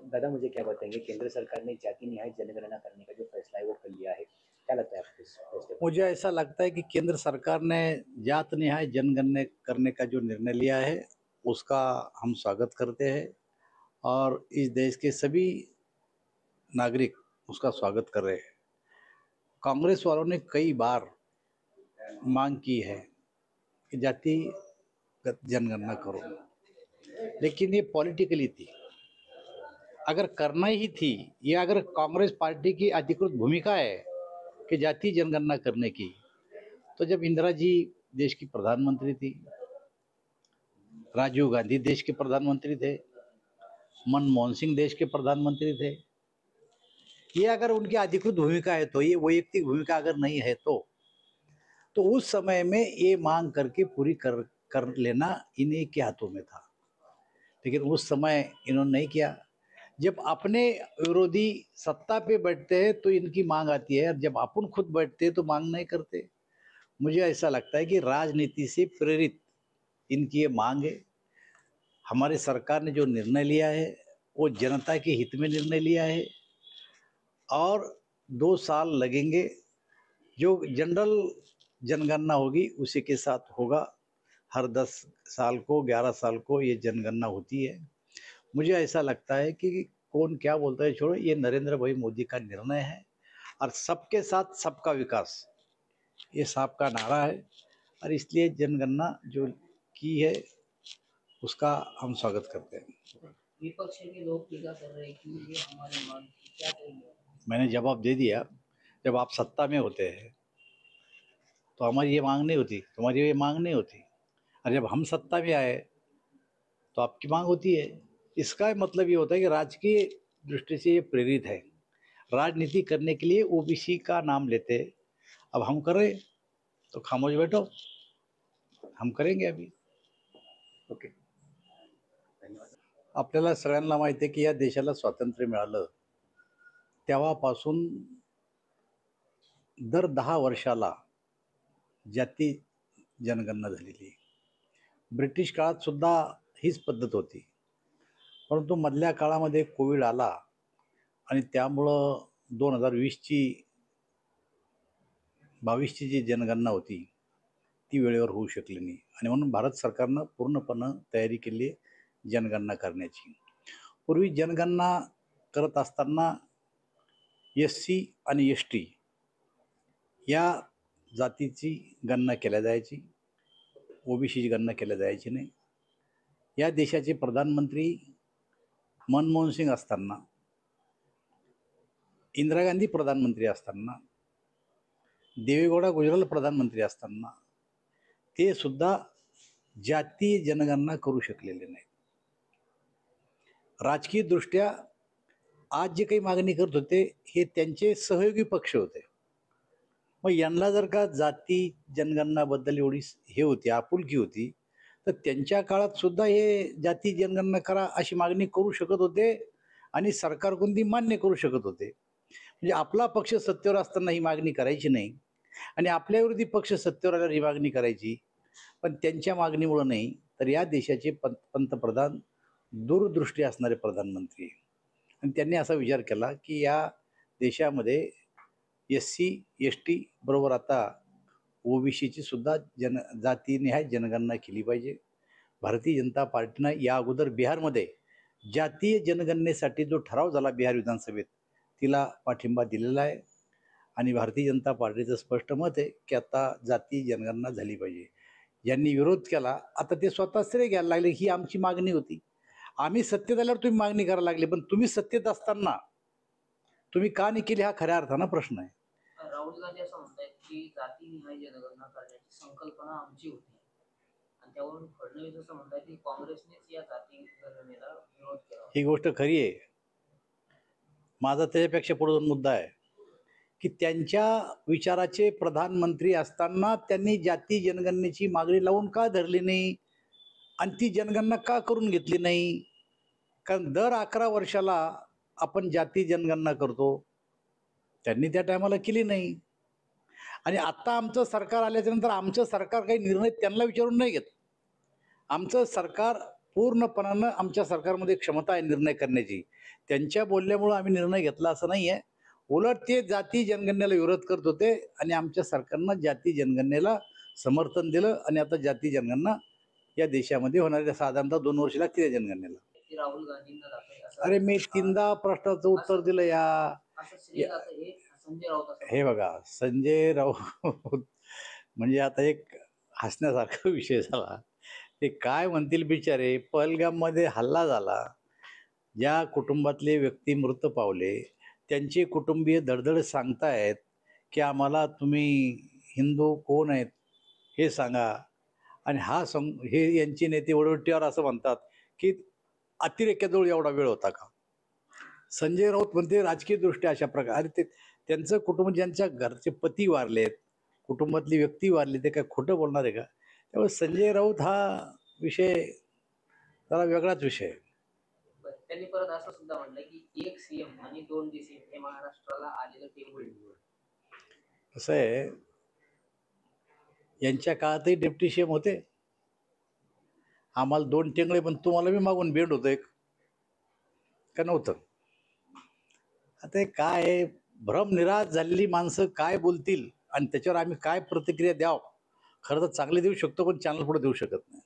दादा मुझे क्या बताएंगे, केंद्र सरकार ने जाति न्याय जनगणना करने का जो फैसला है वो कर लिया है, क्या लगता है आपको इस फैसले पर? मुझे ऐसा लगता है कि केंद्र सरकार ने जात निहाय जनगणना करने का जो निर्णय लिया है उसका हम स्वागत करते हैं और इस देश के सभी नागरिक उसका स्वागत कर रहे हैं। कांग्रेस वालों ने कई बार मांग की है कि जातिगत जनगणना करो, लेकिन ये पॉलिटिकली थी। अगर करना ही थी, ये अगर कांग्रेस पार्टी की अधिकृत भूमिका है कि जाति जनगणना करने की, तो जब इंदिरा जी देश की प्रधानमंत्री थी, राजीव गांधी देश के प्रधानमंत्री थे, मनमोहन सिंह देश के प्रधानमंत्री थे, ये अगर उनकी अधिकृत भूमिका है, तो ये वैयक्तिक भूमिका अगर नहीं है तो उस समय में ये मांग करके पूरी कर लेना इन्हीं के हाथों में था। लेकिन उस समय इन्होंने नहीं किया। जब अपने विरोधी सत्ता पे बैठते हैं तो इनकी मांग आती है, और जब अपन खुद बैठते हैं तो मांग नहीं करते। मुझे ऐसा लगता है कि राजनीति से प्रेरित इनकी ये मांग है। हमारी सरकार ने जो निर्णय लिया है वो जनता के हित में निर्णय लिया है, और 2 साल लगेंगे। जो जनरल जनगणना होगी उसी के साथ होगा। हर 10 साल को 11 साल को ये जनगणना होती है। मुझे ऐसा लगता है कि कौन क्या बोलता है छोड़ो, ये नरेंद्र भाई मोदी का निर्णय है, और सबके साथ सबका विकास ये साहब का नारा है, और इसलिए जनगणना जो की है उसका हम स्वागत करते हैं। विपक्ष के लोग टीका कर रहे हैं कि ये हमारी मांग थी, क्या कहेंगे? मैंने जवाब दे दिया। जब आप सत्ता में होते हैं तो हमारी ये मांग नहीं होती, तुम्हारी ये मांग नहीं होती, और जब हम सत्ता में आए तो आपकी मांग होती है। इसका मतलब ये होता है कि राजकीय दृष्टि से ये प्रेरित है, राजनीति करने के लिए ओबीसी का नाम लेते। अब हम कर रहे तो खामोश बैठो, हम करेंगे अभी। ओके, धन्यवाद। आपल्याला सगळ्यांना माहिती आहे की या देशाला स्वातंत्र्य मिळालं तेव्हापासून दर 10 वर्षाला जाती जनगणना झालेली आहे। ब्रिटिश काळात सुद्धा हीच पद्धत होती, परंतु मधल्या काळामध्ये कोविड आला आणि त्यामुळं 2022ची जी जनगणना होती ती वेळेवर होऊ शकली नाही, आणि म्हणून भारत सरकारनं पूर्णपणे तयारी केली आहे जनगणना करण्याची। पूर्वी जनगणना करत असताना SC आणि ST या जातीची गणना केल्या जायची, ओबीसीची गणना केल्या जायची नाही। या देशाचे प्रधानमंत्री मनमोहन सिंग असताना, इंदिरा गांधी प्रधानमंत्री असताना, देवेगौडा गुजराल प्रधानमंत्री असताना ते सुद्धा जातीय जनगणना करू शकलेले नाही। राजकीय दृष्ट्या आज जे काही मागणी करत होते हे त्यांचे सहयोगी पक्ष होते। मग यांना जर का जाती जनगणनाबद्दल एवढी हे होती, आपुलकी होती, तर त्यांच्या काळात सुद्धा हे जाती जनगणना करा अशी मागणी करू शकत होते, आणि सरकार कोणती मान्य करू शकत होते। म्हणजे आपला पक्ष सत्तेवर असताना ही मागणी करायची नाही, आणि आपल्या विरोधी पक्ष सत्तेवर आल्यावर ही मागणी करायची, पण त्यांच्या मागणीमुळे नाही, तर या देशाचे पंतप्रधान दूरदृष्टी असणारे प्रधानमंत्री, आणि त्यांनी असा विचार केला की या देशामध्ये SC ST बरोबर आता ओबीसीची सुद्धा जातीनिहाय जनगणना केली पाहिजे। भारतीय जनता पार्टीनं या अगोदर बिहारमध्ये जातीय जनगणनेसाठी जो ठराव झाला बिहार विधानसभेत तिला पाठिंबा दिलेला आहे, आणि भारतीय जनता पार्टीचं स्पष्ट मत आहे की आता जाती जनगणना झाली पाहिजे। ज्यांनी विरोध केला आता ते स्वतः श्रेय घ्यायला लागले, ही आमची मागणी होती, आम्ही सत्तेत आल्यावर तुम्ही मागणी करायला लागली, पण तुम्ही सत्तेत असताना तुम्ही का नाही केली हा खऱ्या अर्थानं प्रश्न आहे। राहुल गांधी असं म्हणतात की जातीनिहाय जनगणना करण्याची संकल्पना आमची होती, आणि त्यावरून फडणवीस असं म्हणतात की काँग्रेसनेच या जाती गणनेला विरोध केला। ही गोष्ट खरी आहे। माझा त्याच्यापेक्षा पुढे दोन मुद्दा आहे की त्यांच्या विचाराचे प्रधानमंत्री असताना त्यांनी जाती जनगणनेची मागणी लावून का धरली नाही, आणि ती जनगणना का करून घेतली नाही? कारण दर 11 वर्षाला आपण जाती जनगणना करतो, त्यांनी त्या टायमाला केली नाही। आणि आता आमचं सरकार आल्याच्या नंतर आमचं सरकार काही निर्णय त्यांना विचारून नाही घेत। आमचं सरकार पूर्णपणानं आमच्या सरकारमध्ये क्षमता आहे निर्णय करण्याची. त्यांच्या बोलल्यामुळं आम्ही निर्णय घेतला असं नाही आहे. उलट ते जाती जनगणनेला विरोध करत होते आणि आमच्या सरकारनं जाती जनगणनेला समर्थन दिलं आणि आता जाती जनगणना या देशामध्ये होणार आहे. साधारणतः 2 वर्ष लागतील या जनगणनेला. की राहुल गांधींना जाते असं अरे मी 3दा प्रश्नाचं उत्तर दिलं या. असं श्रेय जातं हे संजय राऊत असं हे बघा संजय राऊत म्हणजे आता एक हसण्यासारखा विषय झाला. ते काय म्हणतील बिचारे. पहलगाममध्ये हल्ला झाला, ज्या कुटुंबातले व्यक्ती मृत पावले त्यांचे कुटुंबीय धडधड सांगतायत की आम्हाला तुम्ही हिंदू कोण आहेत हे सांगा. आणि हे यांचे नेते वडवट्टीवर असं म्हणतात की अतिरेक्याजवळ एवढा वेळ होता का. संजय राऊत म्हणते राजकीयदृष्ट्या अशा प्रकारे ते त्यांचं कुटुंब, ज्यांच्या घरचे पती वारलेत, कुटुंबातली व्यक्ती वारली, ते काय खोटं बोलणार आहे का. त्यामुळे संजय राऊत हा विषय जरा वेगळाच विषय आहे. बरं. त्यांनी परत असं सुद्धा म्हणलं की 1 सीएम आणि 2 डीसीएम हे महाराष्ट्राला आलेलं टेबल. कसं आहे, यांच्या काळातही डेप्टी सीएम होते. आम्हाला 2 टेंगळे, पण तुम्हाला बी मागून बेंड होतं एक का नव्हतं. आता हे काय आहे, भ्रमनिराश झालेली माणसं काय बोलतील आणि त्याच्यावर आम्ही काय प्रतिक्रिया द्यावं. खरं तर चांगले देऊ शकतो पण चॅनल पुढे देऊ शकत नाही.